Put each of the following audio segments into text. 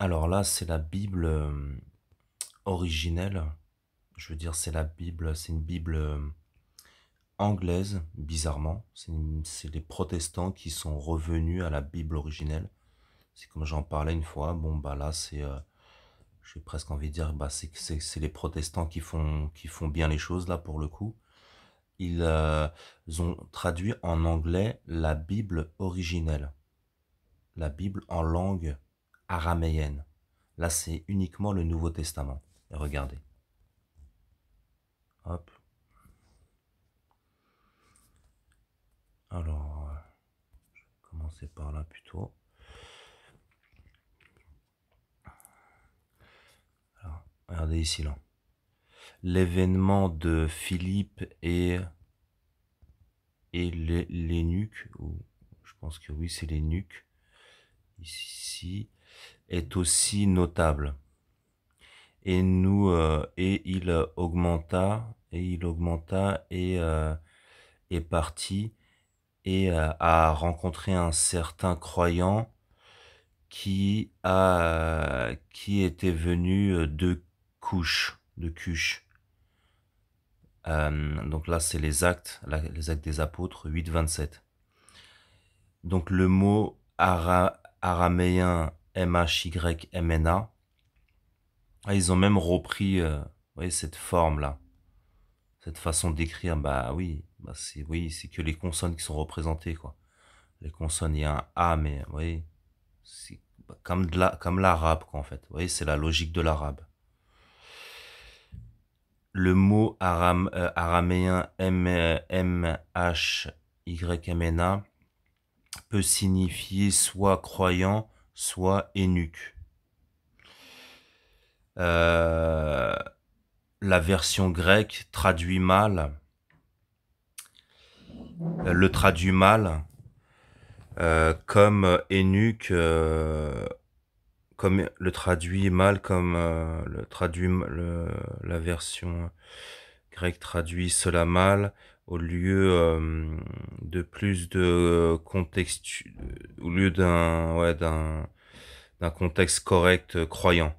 Alors là, c'est la Bible originelle. Je veux dire, c'est une Bible anglaise, bizarrement. C'est les protestants qui sont revenus à la Bible originelle. C'est comme j'en parlais une fois. Bon, bah là, j'ai presque envie de dire, bah c'est les protestants qui font bien les choses là pour le coup. Ils ont traduit en anglais la Bible originelle, la Bible en langue araméenne. Là, c'est uniquement le Nouveau Testament. Et regardez. Hop. Alors, commencer par là plutôt. Alors, regardez ici là. L'événement de Philippe et l'énuque, ou je pense que oui, c'est l'énuque, ici, est aussi notable. Et il augmenta est parti a rencontré un certain croyant qui était venu de Cush. Donc là, c'est les actes des apôtres 8-27. Donc le mot araméen MHYMNA, ils ont même repris vous voyez, cette forme-là, cette façon d'écrire. Bah oui, c'est que les consonnes qui sont représentées, quoi. Les consonnes, il y a un A, mais vous voyez, c'est comme l'arabe, quoi, en fait. Vous voyez, c'est la logique de l'arabe. Le mot araméen MHYMNA peut signifier soit croyant, soit eunuque. Euh, la version grecque le traduit mal, comme eunuque, comme le traduit mal, comme la version grecque traduit cela mal, au lieu de plus de contexte, au lieu d'un contexte correct croyant.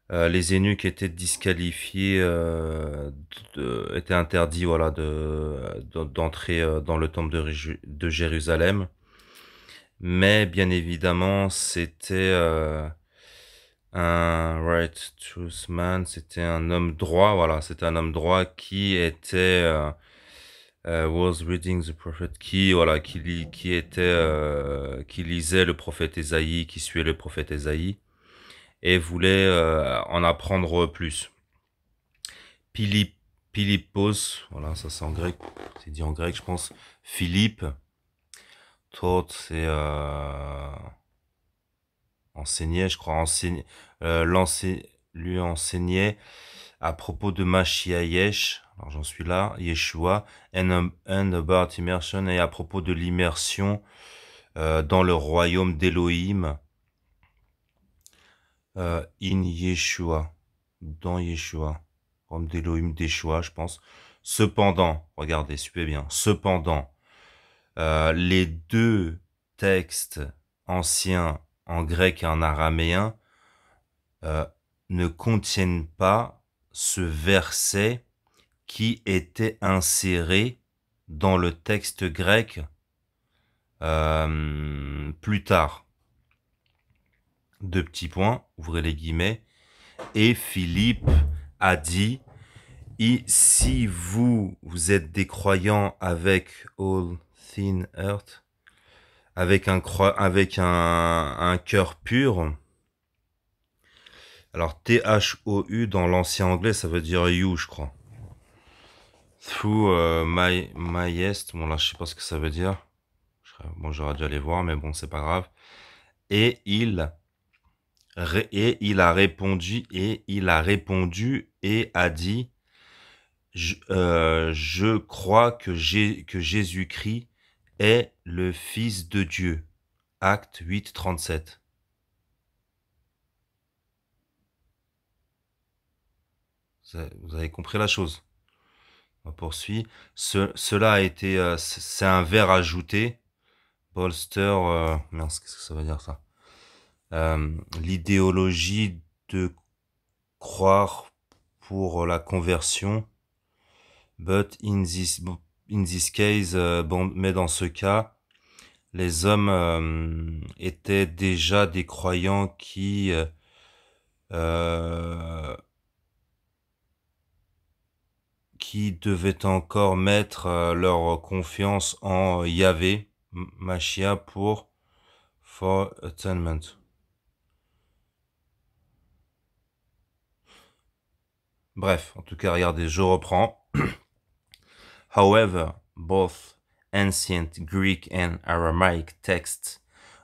Les eunuques étaient disqualifiés, étaient interdits, voilà, d'entrer dans le temple de Jérusalem. Mais bien évidemment, c'était un right truth man, c'était un homme droit, voilà, c'était un homme droit qui était was reading the prophet, qui lisait le prophète Ésaïe, qui suivait le prophète Ésaïe et voulait en apprendre plus. Philippe, Philippos, voilà, ça c'est en grec, c'est dit en grec, je pense. Philippe, taught, c'est enseigner, je crois, lui enseignait à propos de Mashiach, alors j'en suis là, Yeshua, and about immersion, et à propos de l'immersion dans le royaume d'Elohim, in Yeshua, dans Yeshua, royaume d'Elohim, d'Yeshua, je pense. Cependant, regardez, suivez bien, cependant, les deux textes anciens en grec et en araméen euh, ne contiennent pas ce verset qui était inséré dans le texte grec plus tard. Deux petits points, ouvrez les guillemets. Et Philippe a dit, si vous êtes des croyants avec All Thin Earth, avec un cœur pur. Alors Thou dans l'ancien anglais, ça veut dire you, je crois. Through my est, bon là je sais pas ce que ça veut dire. Bon, j'aurais dû aller voir, mais bon, c'est pas grave. Et il a répondu et a dit, je crois que Jésus-Christ est le Fils de Dieu. Acte 8, 37. Vous avez compris la chose. On poursuit. Cela a été, c'est un verbe ajouté. Bolster, mince, qu'est-ce que ça veut dire ça? l'idéologie de croire pour la conversion, but in this case, bon, mais dans ce cas, les hommes étaient déjà des croyants euh, qui devaient encore mettre leur confiance en Yahvé, Mashiach, for atonement. Bref, en tout cas, regardez, je reprends. However, both ancient Greek and Aramaic texts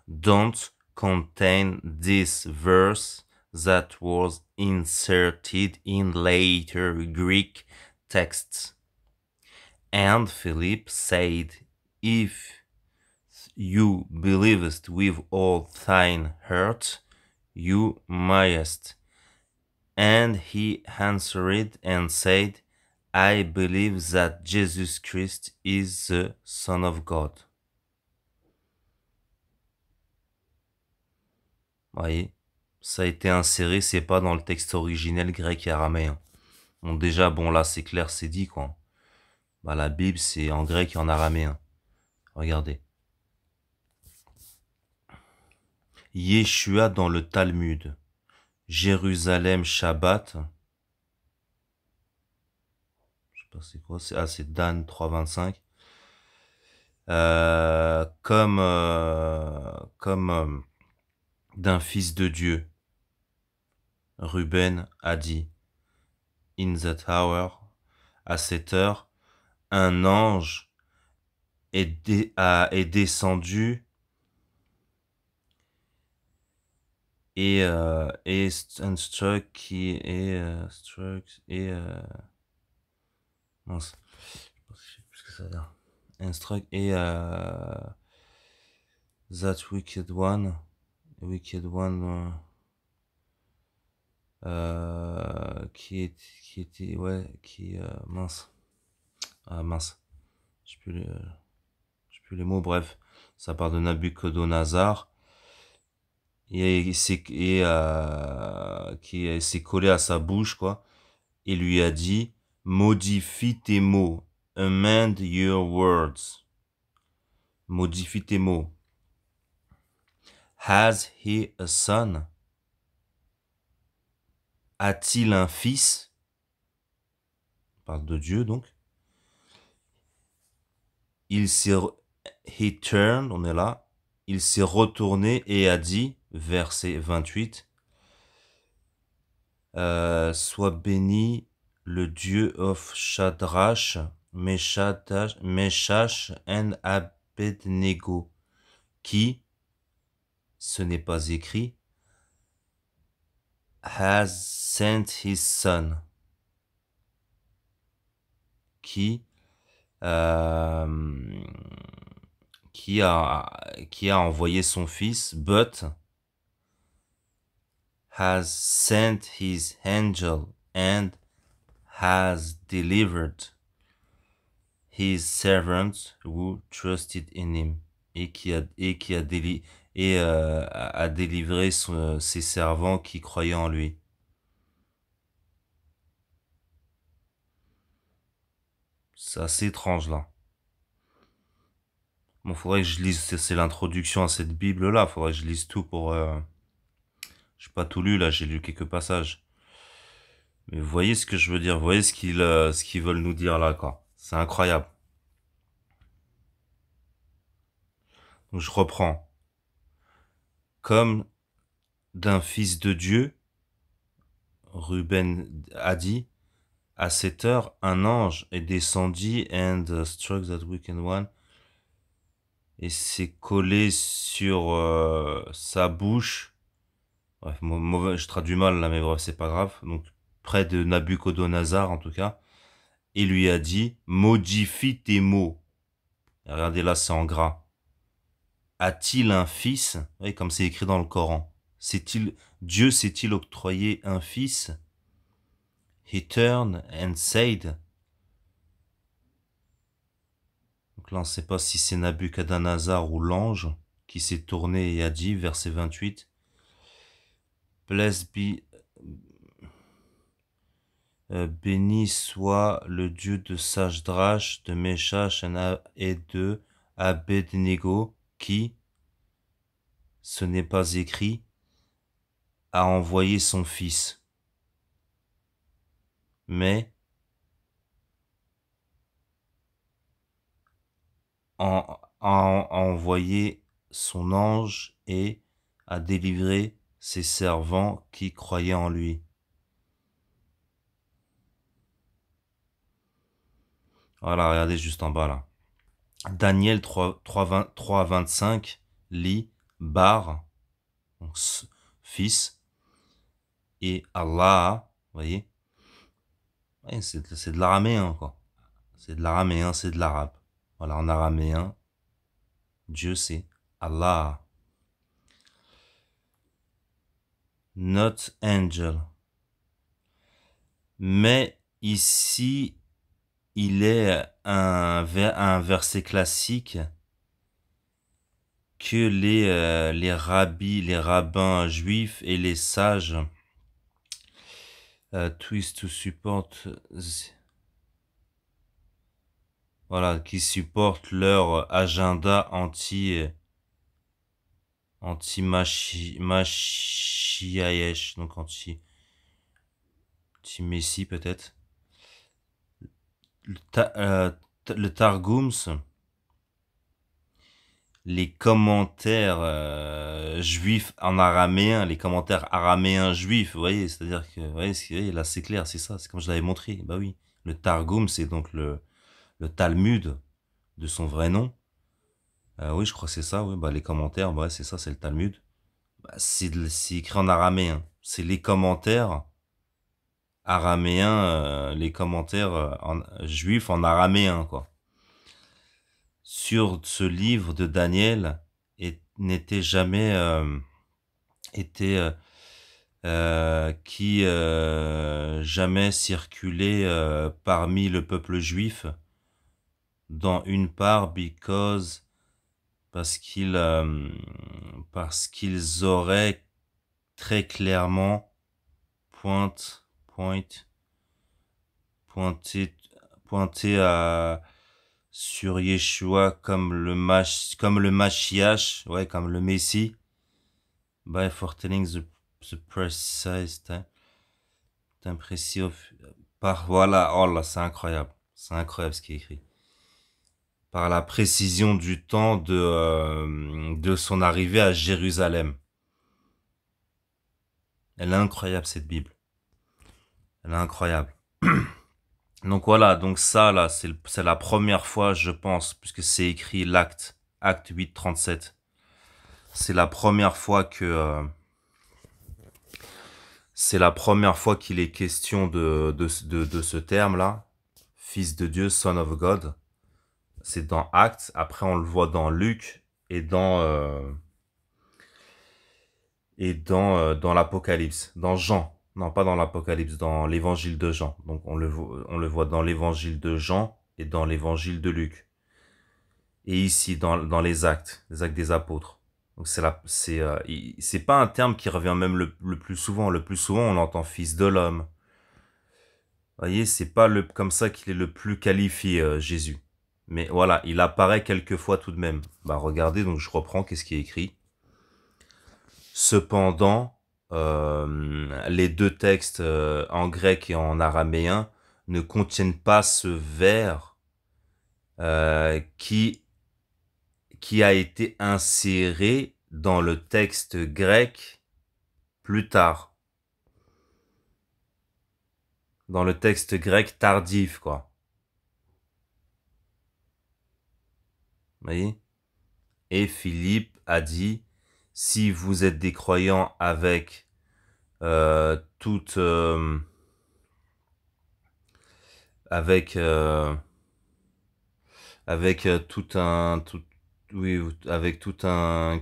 don't contain this verse that was inserted in later Greek texts. And Philip said, if you believest with all thine heart, you mayest. And he answered and said, I believe that Jesus Christ is the Son of God. Voyez, ça a été inséré, c'est pas dans le texte originel grec et araméen. Bon, déjà, bon, là, c'est clair, c'est dit, quoi. Bah, la Bible, c'est en grec et en araméen. Regardez. Yeshua dans le Talmud. Jérusalem Shabbat. Je sais pas c'est quoi, c'est Dan 3.25. Comme d'un fils de Dieu. Ruben a dit, in that hour, à cette heure, un ange est descendu et struck mince, je sais plus ce que ça veut dire. Instruct et that wicked one qui était mince, mince, je sais plus les mots, bref, ça parle de Nabucodonosor qui s'est collé à sa bouche, quoi, et lui a dit, modifie tes mots, amend your words, modifie tes mots. Has he a son? A-t-il un fils? On parle de Dieu, donc. He turned, on est là. Il s'est retourné et a dit, verset 28, sois béni le Dieu of Shadrach, Meshach and Abednego, qui, ce n'est pas écrit, has sent his son, qui a envoyé son fils, but has sent his angel and has delivered his servants who trusted in him, et qui a délivré ses servants qui croyaient en lui. C'est assez étrange là. Bon, faudrait que je lise, c'est l'introduction à cette Bible-là, faudrait que je lise tout pour... J'ai pas tout lu là, j'ai lu quelques passages. Mais vous voyez ce que je veux dire, vous voyez ce qu'ils veulent nous dire là, quoi. C'est incroyable. Donc je reprends. Comme d'un fils de Dieu, Ruben a dit, à cette heure, un ange est descendu and struck that wicked one, et s'est collé sur sa bouche. Bref, mauvais, je traduis mal là, mais bref, c'est pas grave. Donc, près de Nabucodonosor, en tout cas, et lui a dit, modifie tes mots. Et regardez là, c'est en gras. A-t-il un fils? Oui, comme c'est écrit dans le Coran. Dieu s'est-il octroyé un fils? He turned and said. Donc là, on ne sait pas si c'est Nabucodonosor ou l'ange qui s'est tourné et a dit, verset 28, Blessed be, béni soit le Dieu de Sajdrach, de Meshach et de Abednego, qui, ce n'est pas écrit, a envoyé son fils, mais a envoyé son ange et a délivré ses servants qui croyaient en lui. Voilà, regardez juste en bas là. Daniel 3, 25 lit Bar, donc fils, et Allah, vous voyez, ouais, c'est de l'araméen quoi. C'est de l'araméen, c'est de l'arabe. Voilà, en araméen, Dieu c'est Allah. Not angel. Mais ici, il est un verset classique que les rabbis, les rabbins juifs et les sages twist to support, voilà, qui supportent leur agenda anti-Mashiach, donc anti-Messie peut-être. Le Targums, les commentaires juifs en araméen, les commentaires araméens juifs, vous voyez, c'est-à-dire que, vous voyez, là c'est clair, c'est ça, c'est comme je l'avais montré, bah oui. Le Targum, c'est donc le Talmud de son vrai nom. Oui, je crois que c'est ça, oui, bah les commentaires, bah c'est ça, c'est le Talmud. Bah, c'est écrit en araméen. C'est les commentaires araméens, les commentaires juifs en araméen, quoi. Sur ce livre de Daniel n'était jamais été qui jamais circulé parmi le peuple juif dans une part parce qu'ils auraient très clairement pointé sur Yeshua comme le Mashiach, ouais, comme le Messie, by foretelling the precise time, précis par, voilà, oh là, c'est incroyable ce qui est écrit. Par la précision du temps de son arrivée à Jérusalem. Elle est incroyable cette Bible. Elle est incroyable. Donc voilà, donc ça là, c'est la première fois, je pense, puisque c'est écrit acte 8, 37. C'est la première fois que qu'il est question de ce terme-là, fils de Dieu, son of God. C'est dans Actes. Après, on le voit dans Luc et dans l'Apocalypse, dans Jean. Non, pas dans l'Apocalypse, dans l'Évangile de Jean. Donc on le voit dans l'Évangile de Jean et dans l'Évangile de Luc. Et ici dans les Actes des Apôtres. Donc c'est pas un terme qui revient même le plus souvent. Le plus souvent, on entend fils de l'homme. Vous voyez, c'est pas comme ça qu'il est le plus qualifié, Jésus. Mais voilà, il apparaît quelquefois tout de même. Bah regardez, donc je reprends, qu'est-ce qui est écrit. Cependant, les deux textes en grec et en araméen ne contiennent pas ce vers qui a été inséré dans le texte grec plus tard. Dans le texte grec tardif, quoi. Vous voyez? Et Philippe a dit, si vous êtes des croyants avec toute... avec tout un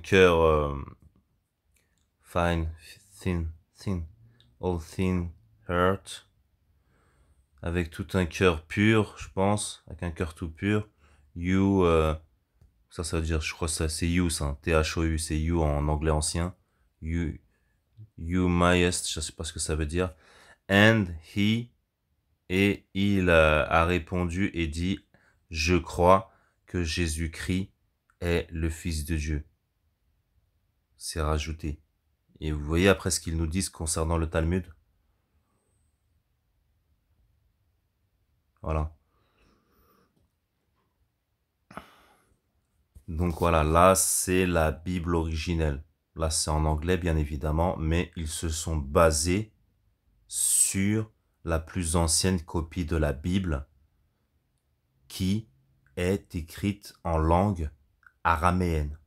cœur fine, thin, all thin heart, avec tout un cœur pur, je pense, avec un cœur tout pur. You, ça veut dire, je crois que c'est you, ça, Thou, c'est you en anglais ancien. You, You mayest, je sais pas ce que ça veut dire. And he, et il a répondu et dit, je crois que Jésus-Christ est le Fils de Dieu. C'est rajouté. Et vous voyez après ce qu'ils nous disent concernant le Talmud. Voilà. Donc voilà, là c'est la Bible originelle. Là c'est en anglais bien évidemment, mais ils se sont basés sur la plus ancienne copie de la Bible qui est écrite en langue araméenne.